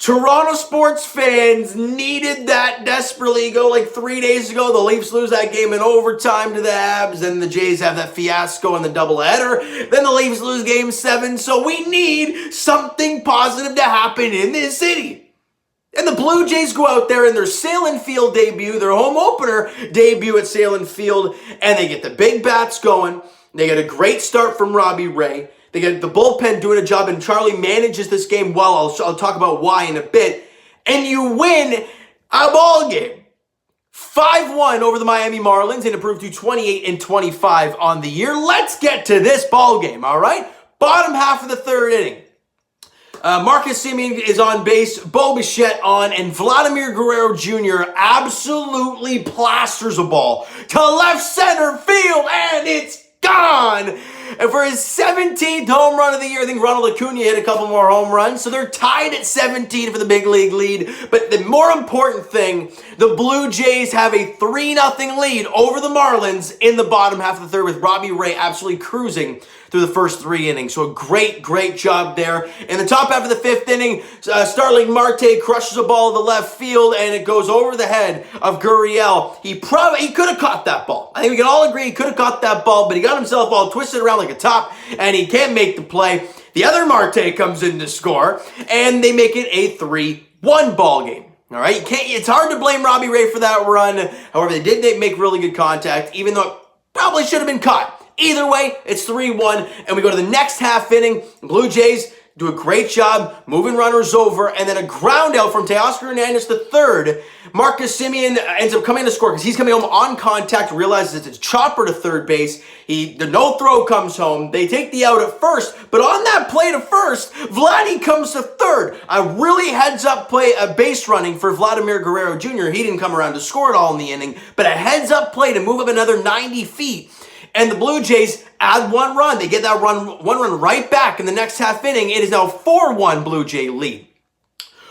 Toronto sports fans needed that desperately. Go like 3 days ago, the Leafs lose that game in overtime to the Habs. Then the Jays have that fiasco in the doubleheader. Then the Leafs lose game 7. So we need something positive to happen in this city. And the Blue Jays go out there in their Sahlen Field debut, their home opener debut at Sahlen Field, and they get the big bats going. They get a great start from Robbie Ray. They get the bullpen doing a job, and Charlie manages this game well. I'll talk about why in a bit. And you win a ball game. 5-1 over the Miami Marlins and improved to 28-25 on the year. Let's get to this ball game, all right? Bottom half of the third inning. Marcus Semien is on base, Bo Bichette on, and Vladimir Guerrero Jr. absolutely plasters a ball to left center field, and it's gone. And for his 17th home run of the year, I think Ronald Acuna hit a couple more home runs, so they're tied at 17 for the big league lead. But the more important thing, the Blue Jays have a 3-0 lead over the Marlins in the bottom half of the third with Robbie Ray absolutely cruising through the first 3 innings. So a great job there. In the top half of the 5th inning, Starling Marte crushes a ball to the left field, and it goes over the head of Gurriel. He could have caught that ball. I think we can all agree he could have caught that ball, but he got himself all twisted around like a top, and he can't make the play. The other Marte comes in to score, and they make it a 3-1 ball game. All right, it's hard to blame Robbie Ray for that run. However, they did make really good contact, even though it probably should have been caught. Either way, it's 3-1, and we go to the next half inning. Blue Jays do a great job moving runners over, and then a ground out from Teoscar Hernandez III. Marcus Semien ends up coming to score because he's coming home on contact, realizes it's a chopper to third base. The no throw comes home. They take the out at first, but on that play to first, Vladdy comes to third. A really heads-up play, a base running for Vladimir Guerrero Jr. He didn't come around to score it all in the inning, but a heads-up play to move up another 90 feet. And the Blue Jays add 1 run. They get that one run right back in the next half inning. It is now 4-1 Blue Jay lead.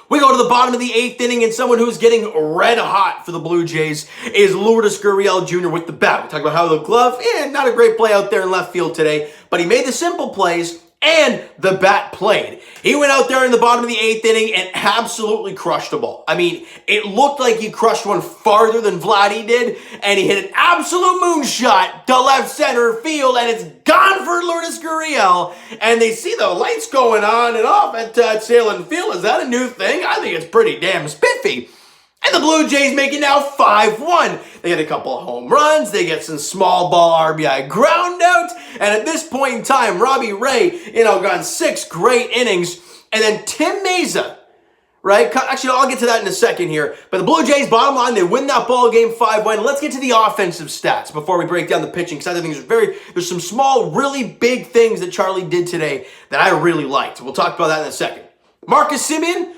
We go to the bottom of the 8th inning, and someone who's getting red hot for the Blue Jays is Lourdes Gurriel Jr. with the bat. We talk about how the glove, not a great play out there in left field today, but he made the simple plays, and the bat played. He went out there in the bottom of the 8th inning and absolutely crushed a ball. I mean, it looked like he crushed one farther than Vladdy did, and he hit an absolute moonshot to left center field, and it's gone for Lourdes Gurriel. And they see the lights going on and off at Sahlen Field. Is that a new thing? I think it's pretty damn spiffy. And the Blue Jays make it now 5-1. They get a couple of home runs. They get some small ball RBI ground out. And at this point in time, Robbie Ray, gone 6 great innings. And then Tim Meza, right? Actually, I'll get to that in a second here. But the Blue Jays, bottom line, they win that ball game 5-1. Let's get to the offensive stats before we break down the pitching, because I think there's some small, really big things that Charlie did today that I really liked. We'll talk about that in a second. Marcus Semien,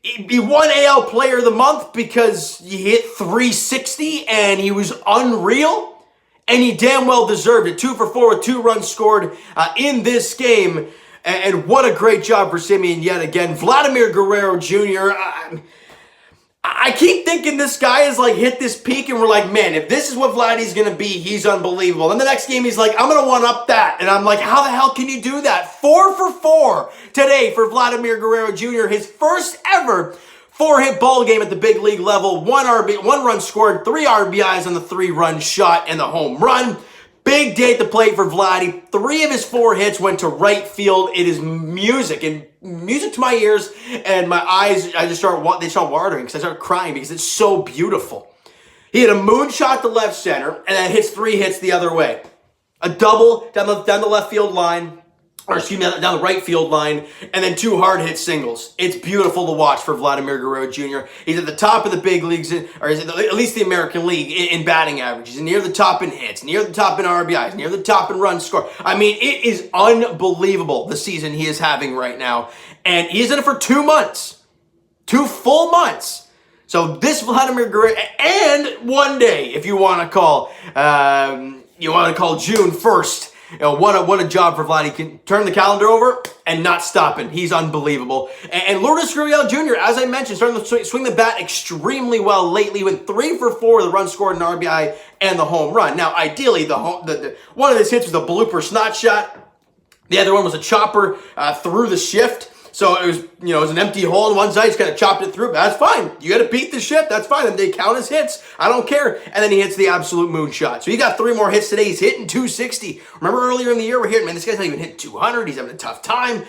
he won AL Player of the Month because he hit 360 and he was unreal, and he damn well deserved it. 2 for 4 with 2 runs scored in this game, and what a great job for Semien yet again. Vladimir Guerrero Jr., I keep thinking this guy has hit this peak, and we're like, man, if this is what Vladdy's going to be, he's unbelievable. And the next game, he's like, I'm going to one-up that. And I'm like, how the hell can you do that? 4 for 4 today for Vladimir Guerrero Jr., his first ever 4-hit ball game at the big league level. 1 run scored, 3 RBIs on the 3-run shot and the home run. Big day at the plate for Vladdy. 3 of his 4 hits went to right field. It is music to my ears, and my eyes, they start watering because I start crying because it's so beautiful. He hit a moonshot to left center, and then hits 3 hits the other way. A double down the left field line, down the right field line, and then 2 hard hit singles. It's beautiful to watch for Vladimir Guerrero Jr. He's at the top of the big leagues, or at least the American League in batting averages. He's near the top in hits, near the top in RBIs, near the top in runs scored. It is unbelievable the season he is having right now. And he's in it for 2 months. 2 full months. So this Vladimir Guerrero, and one day, if you want to call June 1st, what a job for Vladdy. He can turn the calendar over and not stopping. He's unbelievable. And Lourdes Gurriel Jr., as I mentioned, starting to swing the bat extremely well lately. Went 3 for 4, the run scored, an RBI, and the home run. Now, ideally, one of his hits was a blooper snot shot. The other one was a chopper through the shift. So it was, it was an empty hole on one side. He's kind of chopped it through. That's fine. You got to beat the shit. That's fine. And they count as hits. I don't care. And then he hits the absolute moonshot. So he got 3 more hits today. He's hitting 260. Remember earlier in the year, we're hitting, man, this guy's not even hitting 200. He's having a tough time.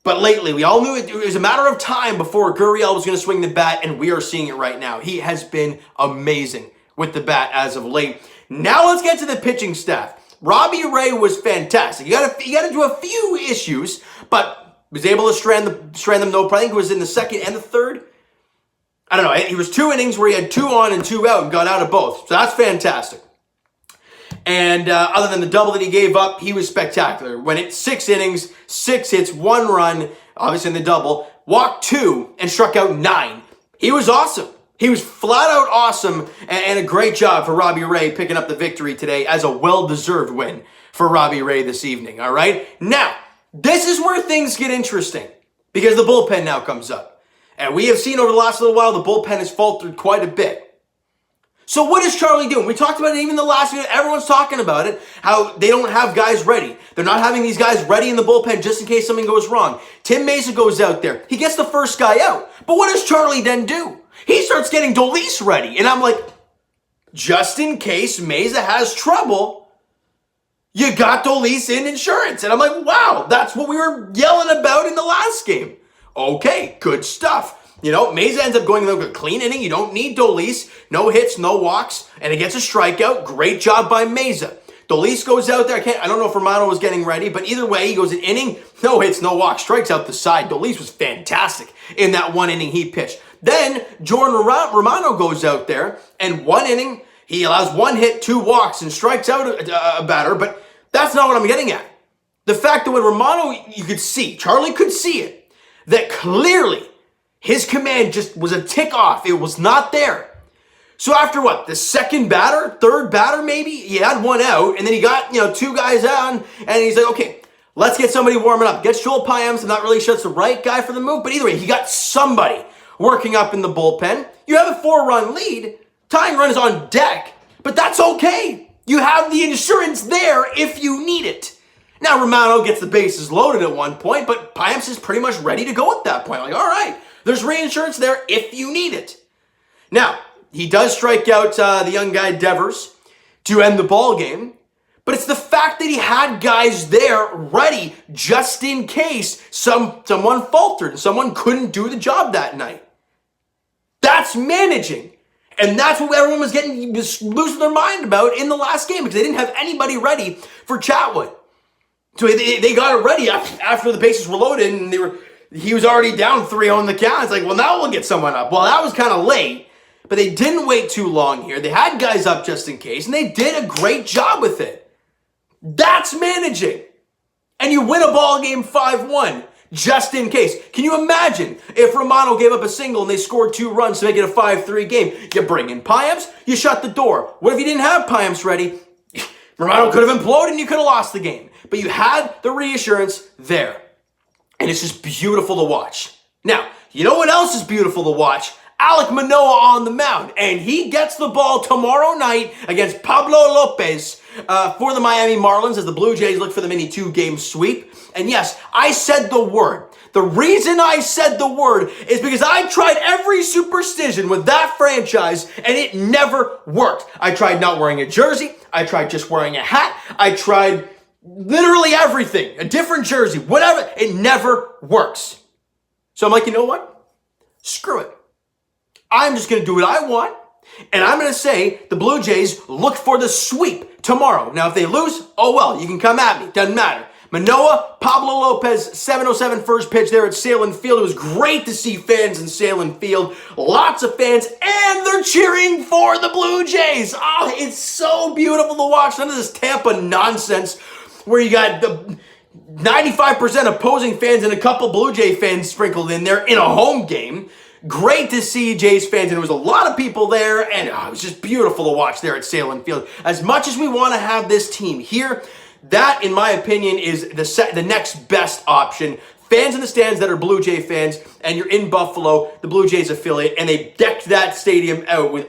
But lately, we all knew it was a matter of time before Gurriel was going to swing the bat, and we are seeing it right now. He has been amazing with the bat as of late. Now let's get to the pitching staff. Robbie Ray was fantastic. He got into a few issues, but was able to strand them no problem. I think it was in the second and the third. I don't know. He was 2 innings where he had 2 on and 2 out and got out of both. So that's fantastic. And other than the double that he gave up, he was spectacular. Went it 6 innings, 6 hits, 1 run, obviously in the double, walked 2, and struck out 9. He was awesome. He was flat out awesome, and a great job for Robbie Ray picking up the victory today as a well-deserved win for Robbie Ray this evening, all right? Now, this is where things get interesting because the bullpen now comes up. And we have seen over the last little while the bullpen has faltered quite a bit. So what is Charlie doing? We talked about it even the last video. Everyone's talking about it, how they don't have guys ready. They're not having these guys ready in the bullpen just in case something goes wrong. Tim Mesa goes out there. He gets the first guy out. But what does Charlie then do? He starts getting Dolis ready. And I'm like, just in case Mesa has trouble, you got Dolis in insurance. And I'm like, wow, that's what we were yelling about in the last game. Okay, good stuff. Mesa ends up going a clean inning. You don't need Dolis. No hits, no walks, and it gets a strikeout. Great job by Mesa. Dolis goes out there. I don't know if Romano was getting ready, but either way, he goes an inning, no hits, no walks, strikes out the side. Dolis was fantastic in that 1 inning he pitched. Then Jordan Romano goes out there, and 1 inning, he allows 1 hit, 2 walks, and strikes out a batter, but that's not what I'm getting at. The fact that when Romano, you could see, Charlie could see it, that clearly his command just was a tick off. It was not there. So after what? The second batter? Third batter maybe? He had 1 out, and then he got, 2 guys on, and he's like, okay, let's get somebody warming up. Gets Joel Payamps. I'm not really sure it's the right guy for the move, but either way, he got somebody working up in the bullpen. You have a 4-run lead. Tying run is on deck, but that's okay. You have the insurance there if you need it. Now, Romano gets the bases loaded at one point, but Payamps is pretty much ready to go at that point. Like, all right, there's reinsurance there if you need it. Now, he does strike out the young guy Devers to end the ball game, but it's the fact that he had guys there ready just in case someone faltered and someone couldn't do the job that night. That's managing. And that's what everyone was losing their mind about in the last game because they didn't have anybody ready for Chatwood. So they got it ready after the bases were loaded and he was already down 3-0 on the count. It's like, well, now we'll get someone up. Well, that was kind of late, but they didn't wait too long here. They had guys up just in case, and they did a great job with it. That's managing. And you win a ball game 5-1 just in case. Can you imagine if Romano gave up a single and they scored 2 runs to make it a 5-3 game? You bring in Payamps, you shut the door. What if you didn't have Payamps ready? Romano could have imploded and you could have lost the game. But you had the reassurance there. And it's just beautiful to watch. Now, you know what else is beautiful to watch? Alek Manoah on the mound. And he gets the ball tomorrow night against Pablo Lopez for the Miami Marlins as the Blue Jays look for the mini 2-game sweep. And yes, I said the word. The reason I said the word is because I tried every superstition with that franchise and it never worked. I tried not wearing a jersey. I tried just wearing a hat. I tried literally everything. A different jersey, whatever. It never works. So I'm like, you know what? Screw it. I'm just going to do what I want. And I'm going to say the Blue Jays look for the sweep tomorrow. Now, if they lose, oh well, you can come at me. Doesn't matter. Manoah, Pablo Lopez, 7:07 first pitch there at Sahlen Field. It was great to see fans in Sahlen Field. Lots of fans, and they're cheering for the Blue Jays. Oh, it's so beautiful to watch. None of this Tampa nonsense where you got the 95% opposing fans and a couple Blue Jay fans sprinkled in there in a home game. Great to see Jays fans, and there was a lot of people there, and it was just beautiful to watch there at Sahlen Field. As much as we want to have this team here, that, in my opinion, is the next best option. Fans in the stands that are Blue Jay fans, and you're in Buffalo, the Blue Jays affiliate, and they decked that stadium out with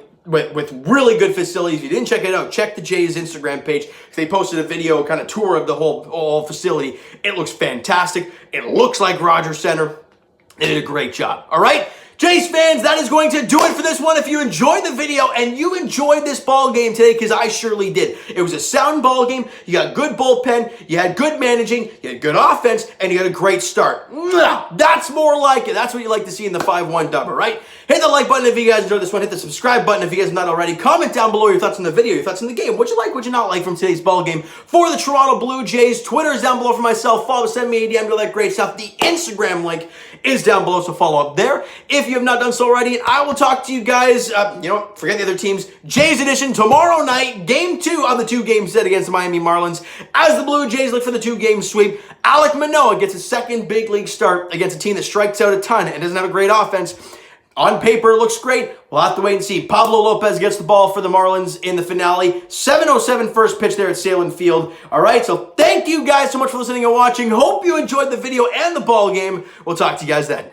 really good facilities. If you didn't check it out, check the Jays Instagram page. They posted a video, kind of tour of the whole facility. It looks fantastic. It looks like Rogers Center. They did a great job, all right? Jays fans, that is going to do it for this one. If you enjoyed the video and you enjoyed this ball game today, because I surely did. It was a sound ball game. You got good bullpen. You had good managing. You had good offense. And you had a great start. That's more like it. That's what you like to see in the 5-1 dub, all right? Hit the like button if you guys enjoyed this one. Hit the subscribe button if you guys have not already. Comment down below your thoughts on the video, your thoughts on the game. What you like, what you not like from today's ball game for the Toronto Blue Jays. Twitter is down below for myself. Follow, send me a DM, do all that great stuff. The Instagram link is down below, so follow up there if you have not done so already. And I will talk to you guys, forget the other teams. Jays edition tomorrow night, game 2 of the 2-game set against the Miami Marlins. As the Blue Jays look for the 2-game sweep, Alek Manoah gets his second big league start against a team that strikes out a ton and doesn't have a great offense. On paper, it looks great. We'll have to wait and see. Pablo Lopez gets the ball for the Marlins in the finale. 7:07 first pitch there at Sahlen Field. All right, so thank you guys so much for listening and watching. Hope you enjoyed the video and the ball game. We'll talk to you guys then.